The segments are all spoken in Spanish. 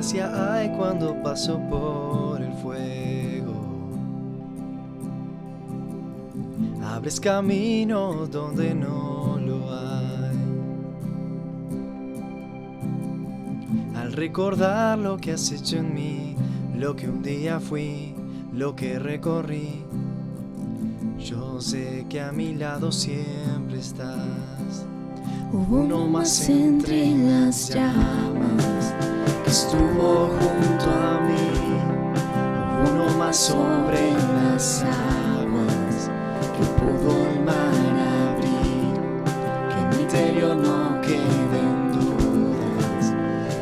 gracia hay cuando paso por el fuego. Abres camino donde no lo hay. Al recordar lo que has hecho en mí, lo que un día fui, lo que recorrí, yo sé que a mi lado siempre estás. Hubo uno más entre las llamas que estuvo junto a mí. Hubo uno más sobre las aguas que pudo el mar abrir. Que en mi interior no queden dudas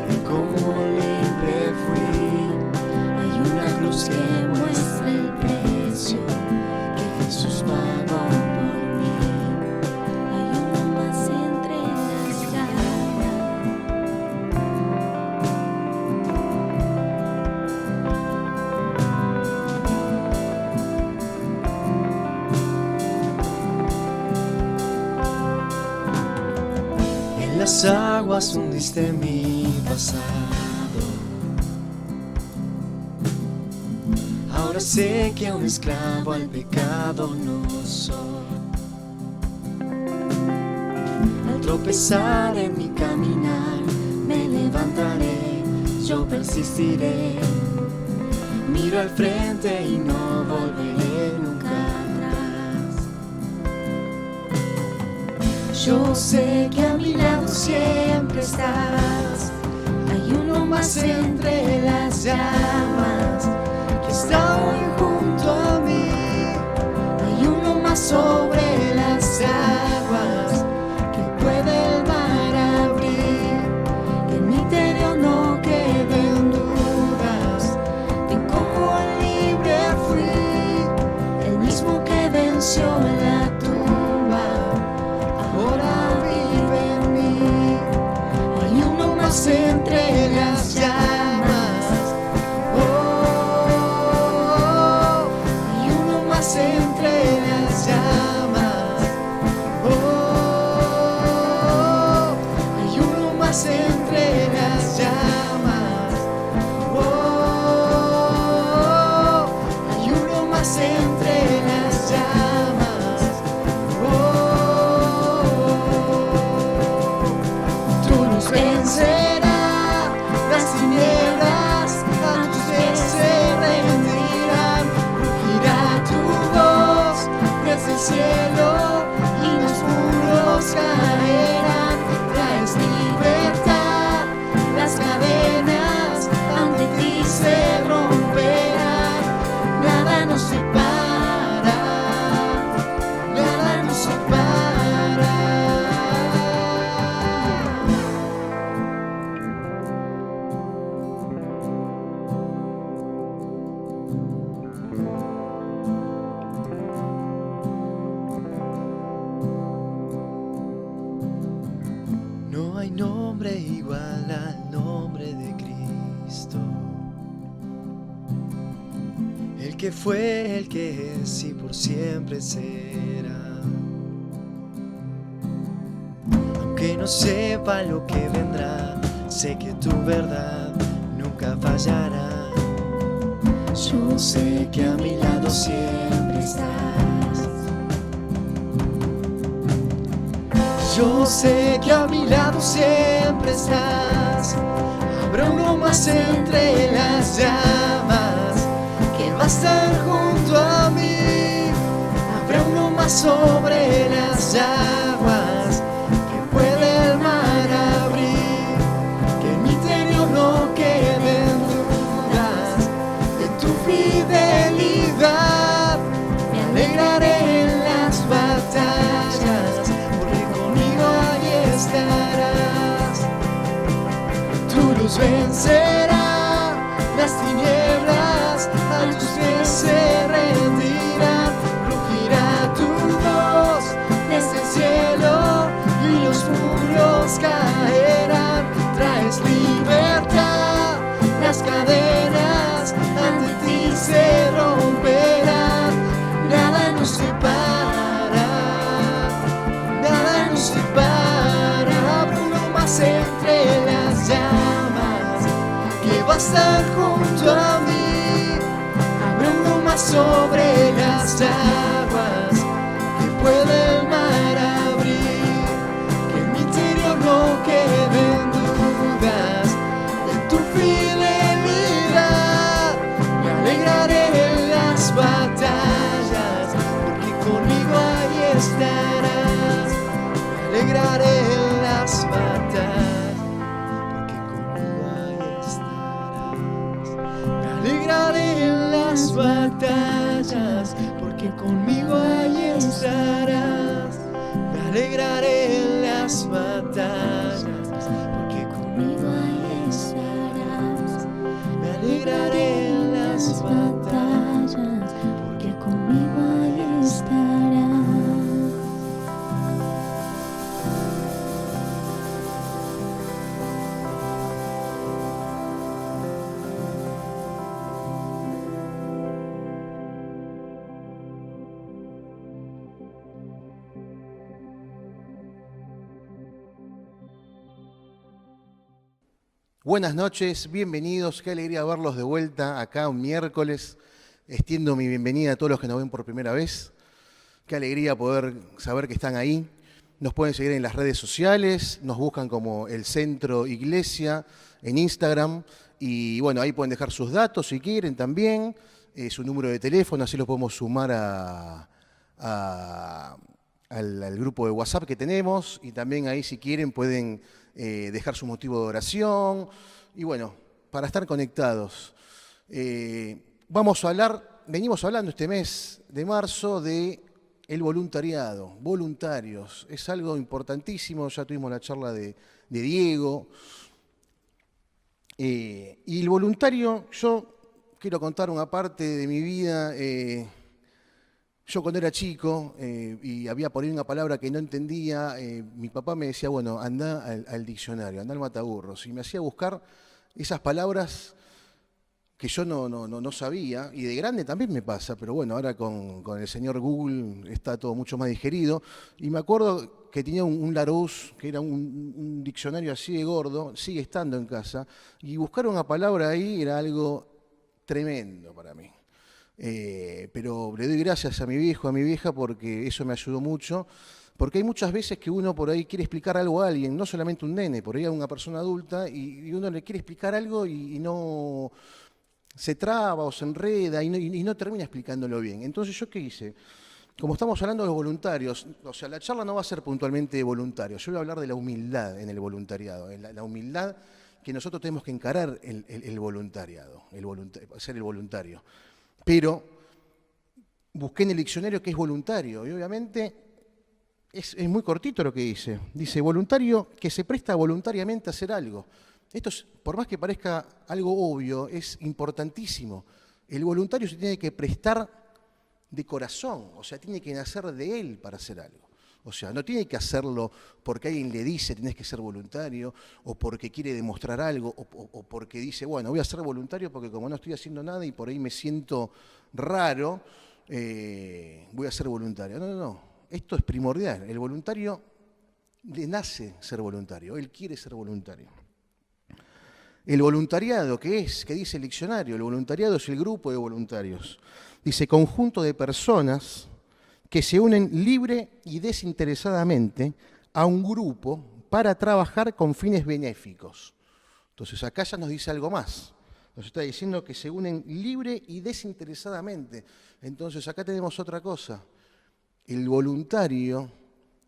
de cómo libre fui. hay una cruz que muestra el precio que Jesús pagó por mí. hay uno más entre las llamas. En las aguas hundiste mi pasado. Ahora sé que un esclavo al pecado no soy. Al tropezar en mi caminar, me levantaré, yo persistiré. Miro al frente y no volveré nunca atrás. Yo sé que a mi lado siempre estás. Hay uno más entre las llamas que está hoy junto a mí. Hay uno más sobre las aguas que puede el mar abrir. Que en mi interior no queden dudas de cómo libre fui. El mismo que venció en la tumba ahora vive en mí. Hay uno más entre las llamas. Hay uno más entre las llamas. Hay uno más entre las llamas. Hay uno más entre las llamas. Tú nos vencerás, las tinieblas a tus pies se rendirán. Rugirá tu voz desde el cielo y los muros caerán. Traes libertad, las cadenas ante ti se romperán. Nada nos separa, nada nos separa. No hay nombre igual al nombre de Cristo. El que fue, el que es y por siempre será. Aunque no sepa lo que vendrá, sé que tu verdad nunca fallará. Yo sé que a mi lado siempre estás. Yo sé que a mi lado siempre estás. Habrá uno más entre las llamas que va a estar junto a mí. Habrá uno más sobre las aguas que puede el mar abrir. Que en mi interior no queden dudas de tu fidelidad. Me alegraré en las batallas, porque conmigo ahí estarás. Tu luz vencerá las tinieblas, a tus pies se rendirán. Rugirá tu voz desde el cielo y los muros caerán. Traes libertad, las cadenas ante ti se romperán. Nada nos separa, nada nos separa. Habrá uno más entre las llamas que va estar junto a mí, hablando más sobre las aguas que puede el mar abrir, que en mi interior no queden dudas de tu fidelidad. Me alegraré en las batallas, porque conmigo ahí estarás. Me alegraré en las batallas, porque conmigo ahí estarás. Me alegraré en las batallas, porque conmigo ahí estarás. Me alegraré en las batallas, porque conmigo ahí estarás. Me alegraré en las batallas, porque conmigo ahí estarás. Buenas noches, bienvenidos, qué alegría verlos de vuelta acá un miércoles. Extiendo mi bienvenida a todos los que nos ven por primera vez. Qué alegría poder saber que están ahí. Nos pueden seguir en las redes sociales, nos buscan como El Centro Iglesia en Instagram y bueno, ahí pueden dejar sus datos si quieren también, su número de teléfono, así lo podemos sumar al grupo de WhatsApp que tenemos y también ahí si quieren pueden dejar su motivo de oración y bueno, para estar conectados. Venimos hablando este mes de marzo de el voluntariado, voluntarios, es algo importantísimo, ya tuvimos la charla de Diego. Y el voluntario, yo quiero contar una parte de mi vida. Yo cuando era chico y había por ahí una palabra que no entendía, mi papá me decía, bueno, anda al diccionario, anda al Mataburros, y me hacía buscar esas palabras que yo no sabía, y de grande también me pasa, pero bueno, ahora con el señor Google está todo mucho más digerido, y me acuerdo que tenía un Larousse, que era un diccionario así de gordo, sigue estando en casa, y buscar una palabra ahí era algo tremendo para mí. Pero le doy gracias a mi viejo, a mi vieja, porque eso me ayudó mucho, porque hay muchas veces que uno por ahí quiere explicar algo a alguien, no solamente un nene, por ahí a una persona adulta, y uno le quiere explicar algo y no se traba o se enreda y no termina explicándolo bien. Entonces, ¿yo qué hice? Como estamos hablando de los voluntarios, o sea, la charla no va a ser puntualmente de voluntarios, yo voy a hablar de la humildad en el voluntariado, la humildad que nosotros tenemos que encarar el voluntariado, ser el voluntario. Pero busqué en el diccionario qué es voluntario y obviamente es muy cortito lo que dice. Dice voluntario que se presta voluntariamente a hacer algo. Esto, por más que parezca algo obvio, es importantísimo. El voluntario se tiene que prestar de corazón, o sea, tiene que nacer de él para hacer algo. O sea, no tiene que hacerlo porque alguien le dice tenés que ser voluntario, o porque quiere demostrar algo, o porque dice, bueno, voy a ser voluntario porque como no estoy haciendo nada y por ahí me siento raro, voy a ser voluntario. No. Esto es primordial. El voluntario le nace ser voluntario, él quiere ser voluntario. El voluntariado, ¿qué es? ¿Qué dice el diccionario? El voluntariado es el grupo de voluntarios. Dice conjunto de personas que se unen libre y desinteresadamente a un grupo para trabajar con fines benéficos. Entonces acá ya nos dice algo más. Nos está diciendo que se unen libre y desinteresadamente. Entonces acá tenemos otra cosa. El voluntario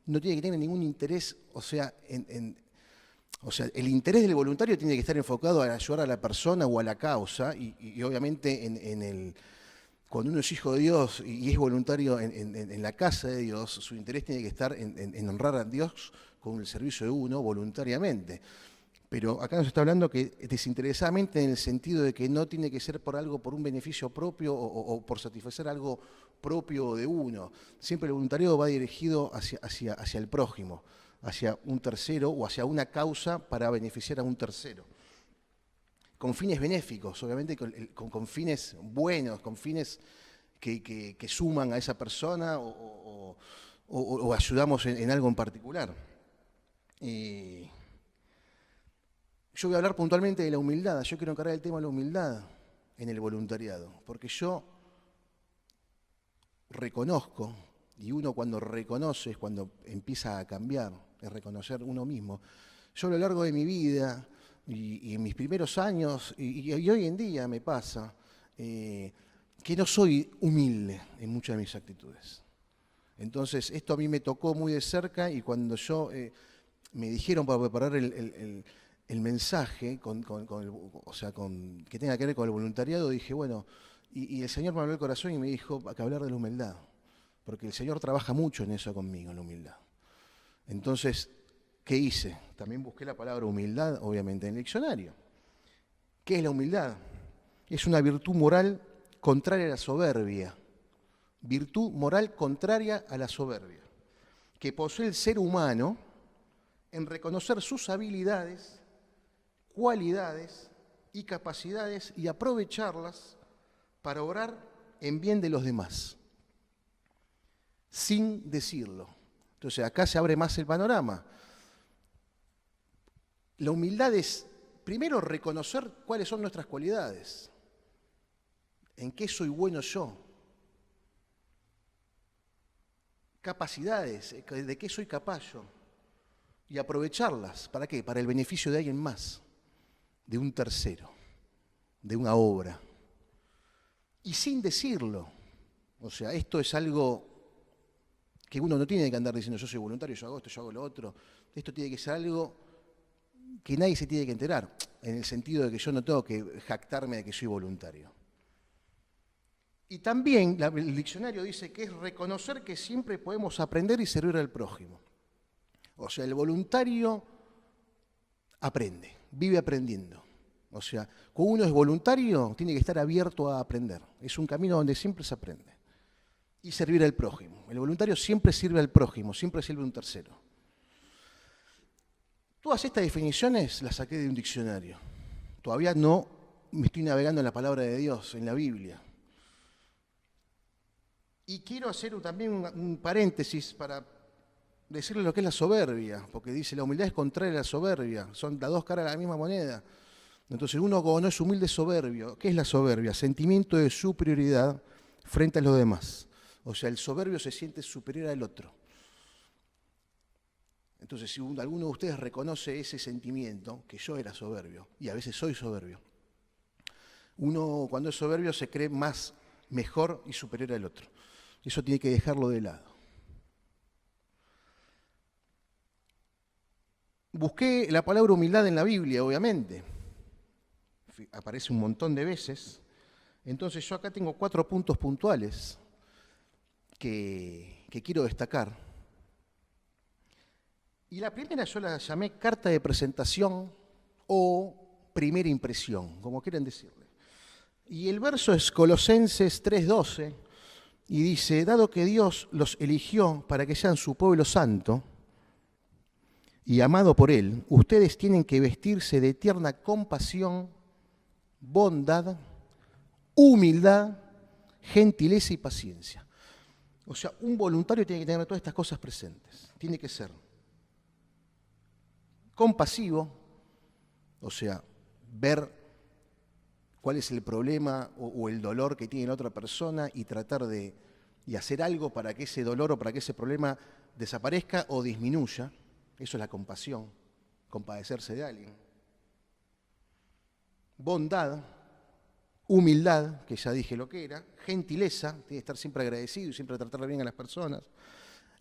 no tiene que tener ningún interés, o sea, el interés del voluntario tiene que estar enfocado a ayudar a la persona o a la causa y obviamente cuando uno es hijo de Dios y es voluntario en la casa de Dios, su interés tiene que estar en honrar a Dios con el servicio de uno voluntariamente. Pero acá nos está hablando que desinteresadamente en el sentido de que no tiene que ser por un beneficio propio o por satisfacer algo propio de uno. Siempre el voluntariado va dirigido hacia el prójimo, hacia un tercero o hacia una causa para beneficiar a un tercero. Con fines benéficos, obviamente con fines buenos, con fines que suman a esa persona o ayudamos en algo en particular. Yo voy a hablar puntualmente de la humildad. Yo quiero encargar el tema de la humildad en el voluntariado, porque yo reconozco, y uno cuando reconoce es cuando empieza a cambiar, es reconocer uno mismo. Yo a lo largo de mi vida y en mis primeros años, y hoy en día me pasa, que no soy humilde en muchas de mis actitudes. Entonces, esto a mí me tocó muy de cerca y cuando me dijeron para preparar el mensaje que tenga que ver con el voluntariado, dije, bueno, y el Señor me habló el corazón y me dijo que hablar de la humildad, porque el Señor trabaja mucho en eso conmigo, en la humildad. Entonces, ¿qué hice? También busqué la palabra humildad, obviamente, en el diccionario. ¿Qué es la humildad? Es una virtud moral contraria a la soberbia. Virtud moral contraria a la soberbia, que posee el ser humano en reconocer sus habilidades, cualidades y capacidades y aprovecharlas para obrar en bien de los demás, sin decirlo. Entonces acá se abre más el panorama. La humildad es, primero, reconocer cuáles son nuestras cualidades, en qué soy bueno yo, capacidades, de qué soy capaz yo, y aprovecharlas. ¿Para qué? Para el beneficio de alguien más, de un tercero, de una obra. Y sin decirlo. O sea, esto es algo que uno no tiene que andar diciendo, yo soy voluntario, yo hago esto, yo hago lo otro. Esto tiene que ser algo que nadie se tiene que enterar, en el sentido de que yo no tengo que jactarme de que soy voluntario. Y también el diccionario dice que es reconocer que siempre podemos aprender y servir al prójimo. O sea, el voluntario aprende, vive aprendiendo. O sea, cuando uno es voluntario, tiene que estar abierto a aprender. Es un camino donde siempre se aprende. Y servir al prójimo. El voluntario siempre sirve al prójimo, siempre sirve a un tercero. Todas estas definiciones las saqué de un diccionario. Todavía no me estoy navegando en la palabra de Dios, en la Biblia. Y quiero hacer también un paréntesis para decirle lo que es la soberbia, porque dice la humildad es contraria a la soberbia, son las dos caras de la misma moneda. Entonces uno como no es humilde es soberbio. ¿Qué es la soberbia? Sentimiento de superioridad frente a los demás. O sea, el soberbio se siente superior al otro. Entonces si alguno de ustedes reconoce ese sentimiento, que yo era soberbio, y a veces soy soberbio, uno cuando es soberbio se cree más, mejor y superior al otro. Eso tiene que dejarlo de lado. Busqué la palabra humildad en la Biblia, obviamente. Aparece un montón de veces. Entonces yo acá tengo 4 puntos puntuales que quiero destacar. Y la primera yo la llamé carta de presentación o primera impresión, como quieran decirle. Y el verso es Colosenses 3:12 y dice, dado que Dios los eligió para que sean su pueblo santo y amado por Él, ustedes tienen que vestirse de tierna compasión, bondad, humildad, gentileza y paciencia. O sea, un voluntario tiene que tener todas estas cosas presentes. Tiene que ser compasivo, o sea, ver cuál es el problema o el dolor que tiene la otra persona y tratar de hacer algo para que ese dolor o para que ese problema desaparezca o disminuya. Eso es la compasión, compadecerse de alguien. Bondad, humildad, que ya dije lo que era, gentileza, tiene que estar siempre agradecido y siempre tratar bien a las personas,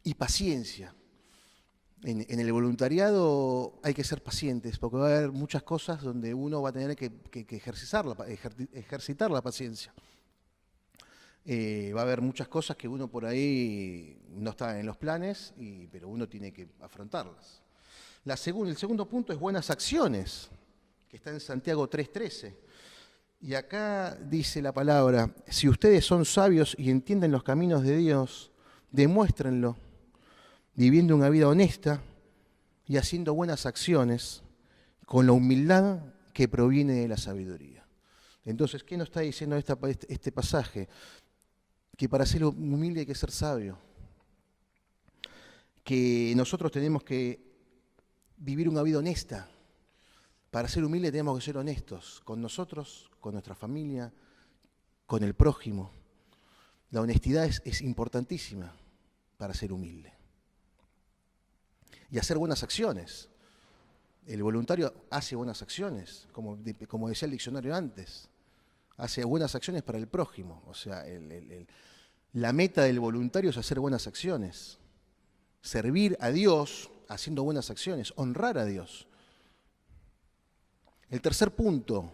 y paciencia. En el voluntariado hay que ser pacientes, porque va a haber muchas cosas donde uno va a tener que ejercitar la paciencia. Va a haber muchas cosas que uno por ahí no está en los planes, pero uno tiene que afrontarlas. El segundo punto es buenas acciones, que está en Santiago 3:13. Y acá dice la palabra, si ustedes son sabios y entienden los caminos de Dios, demuéstrenlo, viviendo una vida honesta y haciendo buenas acciones con la humildad que proviene de la sabiduría. Entonces, ¿qué nos está diciendo este pasaje? Que para ser humilde hay que ser sabio. Que nosotros tenemos que vivir una vida honesta para ser humilde tenemos que ser honestos con nosotros, con nuestra familia, con el prójimo. La honestidad es importantísima para ser humilde. Y hacer buenas acciones. El voluntario hace buenas acciones, como decía el diccionario antes. Hace buenas acciones para el prójimo. O sea, la meta del voluntario es hacer buenas acciones. Servir a Dios haciendo buenas acciones, honrar a Dios. El tercer punto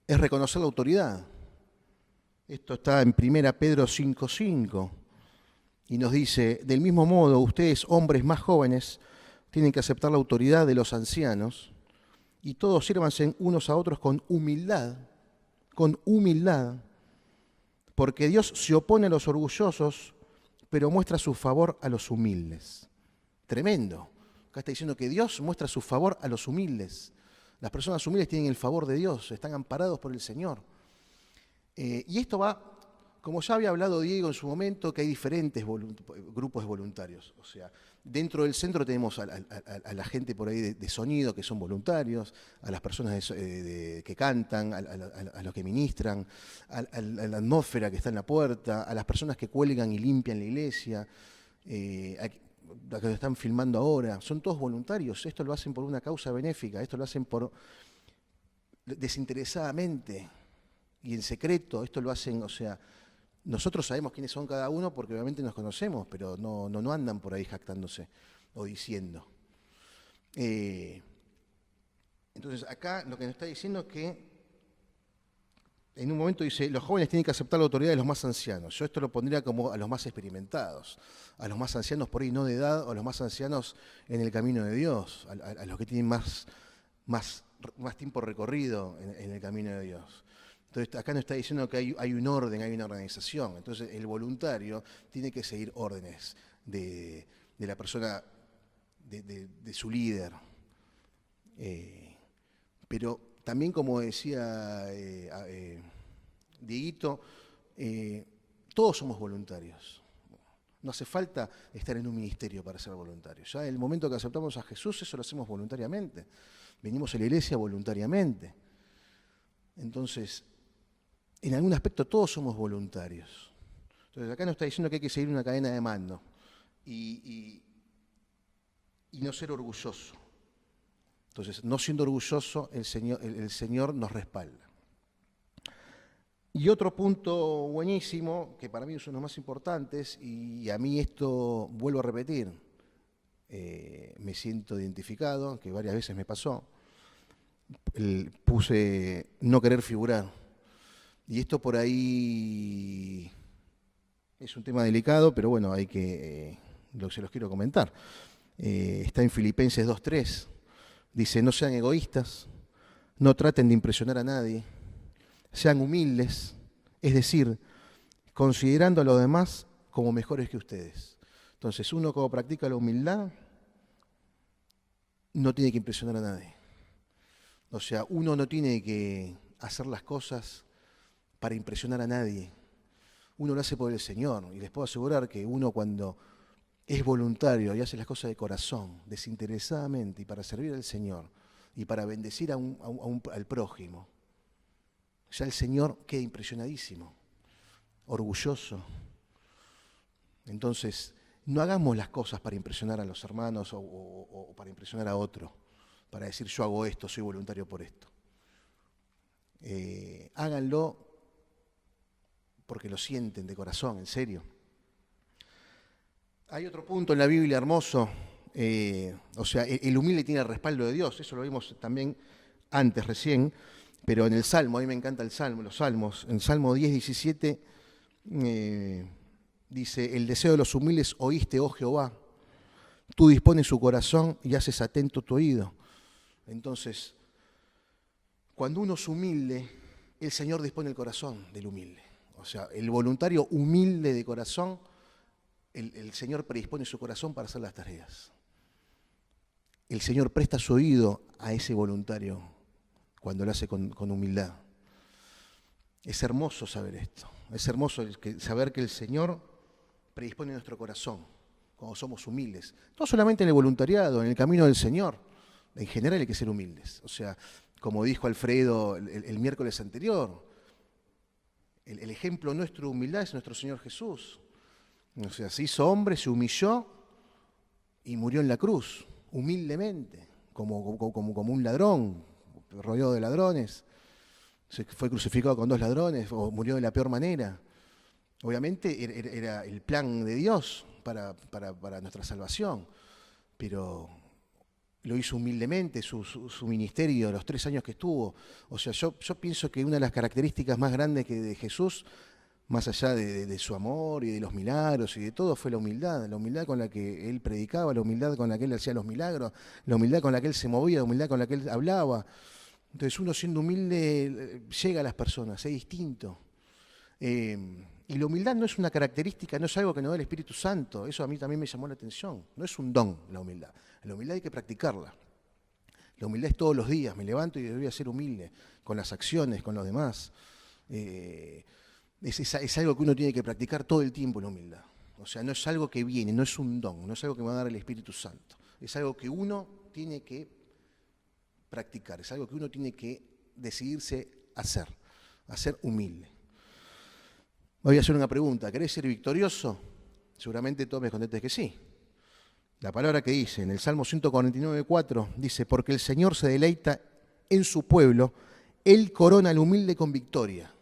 es reconocer la autoridad. Esto está en 1 Pedro 5:5 y nos dice, del mismo modo, ustedes, hombres más jóvenes, tienen que aceptar la autoridad de los ancianos y todos sírvanse unos a otros con humildad, porque Dios se opone a los orgullosos, pero muestra su favor a los humildes. Tremendo. Acá está diciendo que Dios muestra su favor a los humildes. Las personas humildes tienen el favor de Dios, están amparados por el Señor. Y esto va, como ya había hablado Diego en su momento, que hay diferentes grupos de voluntarios. O sea, dentro del centro tenemos a la gente por ahí de sonido, que son voluntarios, a las personas que cantan, a los que ministran, a la atmósfera que está en la puerta, a las personas que cuelgan y limpian la iglesia, a que lo están filmando ahora. Son todos voluntarios. Esto lo hacen por una causa benéfica, esto lo hacen desinteresadamente y en secreto. Esto lo hacen, o sea, nosotros sabemos quiénes son cada uno porque obviamente nos conocemos, pero no andan por ahí jactándose o diciendo. Entonces acá lo que nos está diciendo es que en un momento dice, los jóvenes tienen que aceptar la autoridad de los más ancianos. Yo esto lo pondría como a los más experimentados, a los más ancianos por ahí no de edad, o a los más ancianos en el camino de Dios, a los que tienen más tiempo recorrido en el camino de Dios. Entonces acá nos está diciendo que hay un orden, hay una organización. Entonces el voluntario tiene que seguir órdenes de la persona, de su líder. Pero también, como decía Dieguito, todos somos voluntarios. No hace falta estar en un ministerio para ser voluntario. Ya en el momento que aceptamos a Jesús, eso lo hacemos voluntariamente. Venimos a la iglesia voluntariamente. Entonces, en algún aspecto todos somos voluntarios. Entonces acá nos está diciendo que hay que seguir una cadena de mando y no ser orgulloso. Entonces, no siendo orgulloso, el Señor nos respalda. Y otro punto buenísimo, que para mí es uno de los más importantes, y a mí esto, vuelvo a repetir, me siento identificado, que varias veces me pasó, puse no querer figurar. Y esto por ahí es un tema delicado, pero bueno, se los quiero comentar. Está en Filipenses 2:3. Dice, no sean egoístas, no traten de impresionar a nadie, sean humildes, es decir, considerando a los demás como mejores que ustedes. Entonces, uno como practica la humildad, no tiene que impresionar a nadie. O sea, uno no tiene que hacer las cosas para impresionar a nadie. Uno lo hace por el Señor. Y les puedo asegurar que uno cuando es voluntario y hace las cosas de corazón, desinteresadamente, y para servir al Señor, y para bendecir al prójimo, ya el Señor queda impresionadísimo, orgulloso. Entonces, no hagamos las cosas para impresionar a los hermanos o para impresionar a otro, para decir yo hago esto, soy voluntario por esto. Háganlo porque lo sienten de corazón, en serio. Hay otro punto en la Biblia hermoso, o sea, el humilde tiene el respaldo de Dios, eso lo vimos también antes, recién, pero en el Salmo, a mí me encanta los Salmos, en Salmo 10:17 dice, el deseo de los humildes oíste, oh Jehová, tú dispones su corazón y haces atento tu oído. Entonces, cuando uno es humilde, el Señor dispone el corazón del humilde. O sea, el voluntario humilde de corazón, el Señor predispone su corazón para hacer las tareas. El Señor presta su oído a ese voluntario cuando lo hace con humildad. Es hermoso saber esto. Es hermoso saber que el Señor predispone nuestro corazón cuando somos humildes. No solamente en el voluntariado, en el camino del Señor. En general hay que ser humildes. O sea, como dijo Alfredo el miércoles anterior, el ejemplo nuestro de humildad es nuestro Señor Jesús. O sea, se hizo hombre, se humilló y murió en la cruz, humildemente, como un ladrón, rodeado de ladrones. Se fue crucificado con 2 ladrones o murió de la peor manera. Obviamente era el plan de Dios para nuestra salvación, pero lo hizo humildemente, su ministerio, los 3 años que estuvo. O sea, yo pienso que una de las características más grandes que de Jesús, más allá de su amor y de los milagros y de todo, fue la humildad con la que Él predicaba, la humildad con la que Él hacía los milagros, la humildad con la que Él se movía, la humildad con la que Él hablaba. Entonces uno siendo humilde llega a las personas, es distinto. Y la humildad no es una característica, no es algo que nos da el Espíritu Santo. Eso a mí también me llamó la atención. No es un don la humildad. La humildad hay que practicarla. La humildad es todos los días. Me levanto y voy a ser humilde con las acciones, con los demás. Es algo que uno tiene que practicar todo el tiempo, la humildad. O sea, no es algo que viene, no es un don, no es algo que me va a dar el Espíritu Santo. Es algo que uno tiene que practicar, es algo que uno tiene que decidirse a ser humilde. Voy a hacer una pregunta, ¿querés ser victorioso? Seguramente todos me contestes que sí. La palabra que dice en el Salmo 149:4 dice, porque el Señor se deleita en su pueblo, Él corona al humilde con victoria.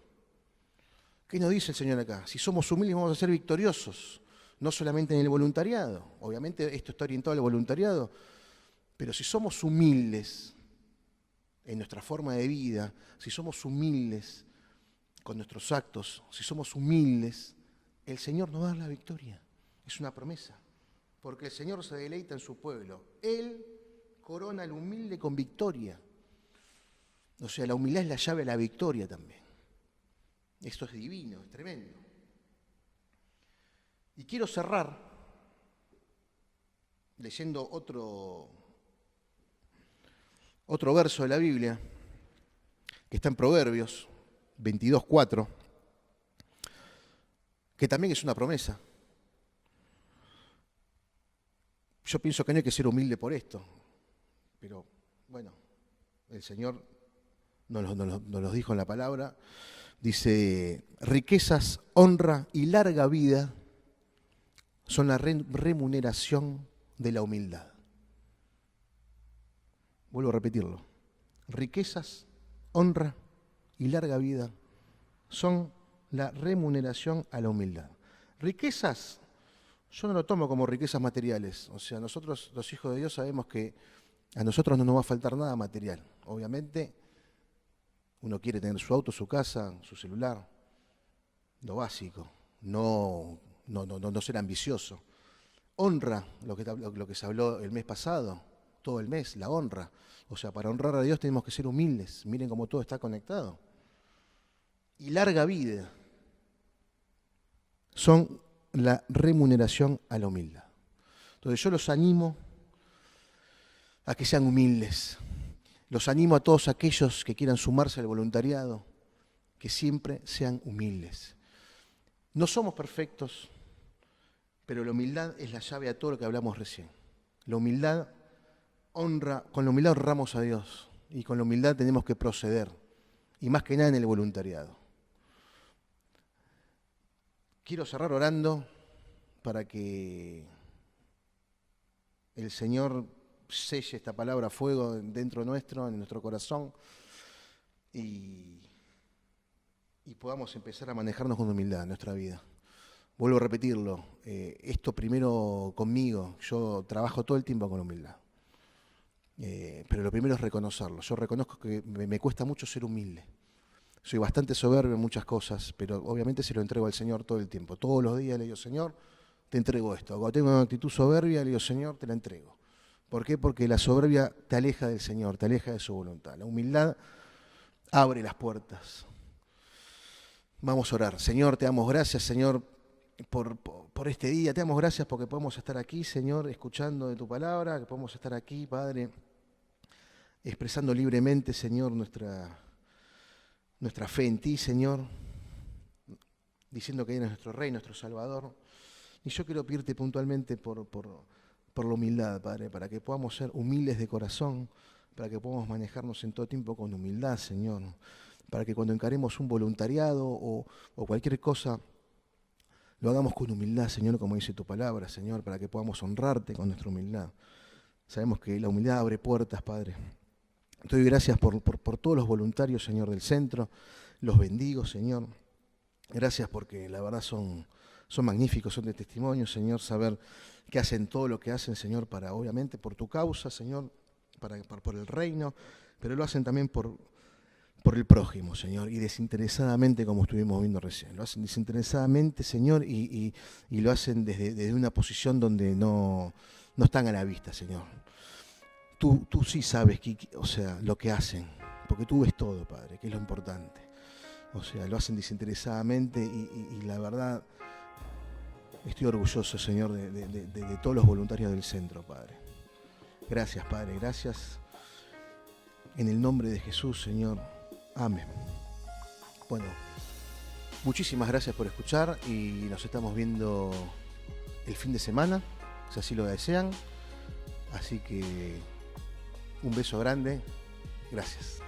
¿Qué nos dice el Señor acá? Si somos humildes vamos a ser victoriosos, no solamente en el voluntariado. Obviamente esto está orientado al voluntariado, pero si somos humildes en nuestra forma de vida, si somos humildes con nuestros actos, si somos humildes, el Señor nos va a dar la victoria. Es una promesa. Porque el Señor se deleita en su pueblo. Él corona al humilde con victoria. O sea, la humildad es la llave a la victoria también. Esto es divino, es tremendo. Y quiero cerrar leyendo otro verso de la Biblia, que está en Proverbios 22:4, que también es una promesa. Yo pienso que no hay que ser humilde por esto, pero bueno, el Señor nos lo dijo en la palabra. Dice, riquezas, honra y larga vida son la remuneración de la humildad. Vuelvo a repetirlo. Riquezas, honra y larga vida son la remuneración a la humildad. Riquezas, yo no lo tomo como riquezas materiales. O sea, nosotros, los hijos de Dios, sabemos que a nosotros no nos va a faltar nada material. Obviamente, uno quiere tener su auto, su casa, su celular, lo básico, no ser ambicioso. Honra, lo que se habló el mes pasado, todo el mes, la honra. O sea, para honrar a Dios tenemos que ser humildes. Miren cómo todo está conectado. Y larga vida son la remuneración a la humildad. Entonces yo los animo a que sean humildes. Los animo a todos aquellos que quieran sumarse al voluntariado, que siempre sean humildes. No somos perfectos, pero la humildad es la llave a todo lo que hablamos recién. La humildad honra, con la humildad honramos a Dios y con la humildad tenemos que proceder, y más que nada en el voluntariado. Quiero cerrar orando para que el Señor selle esta palabra a fuego dentro nuestro, en nuestro corazón, y podamos empezar a manejarnos con humildad en nuestra vida. Vuelvo a repetirlo, esto primero conmigo, yo trabajo todo el tiempo con humildad, pero lo primero es reconocerlo. Yo reconozco que me cuesta mucho ser humilde. Soy bastante soberbio en muchas cosas, pero obviamente se lo entrego al Señor todo el tiempo. Todos los días le digo, Señor, te entrego esto. Cuando tengo una actitud soberbia, le digo, Señor, te la entrego. ¿Por qué? Porque la soberbia te aleja del Señor, te aleja de su voluntad. La humildad abre las puertas. Vamos a orar. Señor, te damos gracias, Señor, por este día. Te damos gracias porque podemos estar aquí, Señor, escuchando de tu palabra, que podemos estar aquí, Padre, expresando libremente, Señor, nuestra fe en ti, Señor, diciendo que eres nuestro Rey, nuestro Salvador. Y yo quiero pedirte puntualmente por por la humildad, Padre, para que podamos ser humildes de corazón, para que podamos manejarnos en todo tiempo con humildad, Señor, para que cuando encaremos un voluntariado o cualquier cosa, lo hagamos con humildad, Señor, como dice tu palabra, Señor, para que podamos honrarte con nuestra humildad. Sabemos que la humildad abre puertas, Padre. Te doy gracias por todos los voluntarios, Señor, del centro, los bendigo, Señor. Gracias porque la verdad son magníficos, son de testimonio, Señor, saber que hacen todo lo que hacen, Señor, para, obviamente, por tu causa, Señor, por el reino, pero lo hacen también por el prójimo, Señor, y desinteresadamente, como estuvimos viendo recién. Lo hacen desinteresadamente, Señor, y lo hacen desde una posición donde no están a la vista, Señor. Tú sí sabes lo que hacen, porque tú ves todo, Padre, que es lo importante. O sea, lo hacen desinteresadamente y la verdad, estoy orgulloso, Señor, de todos los voluntarios del centro, Padre. Gracias, Padre, gracias. En el nombre de Jesús, Señor. Amén. Bueno, muchísimas gracias por escuchar y nos estamos viendo el fin de semana, si así lo desean. Así que un beso grande. Gracias.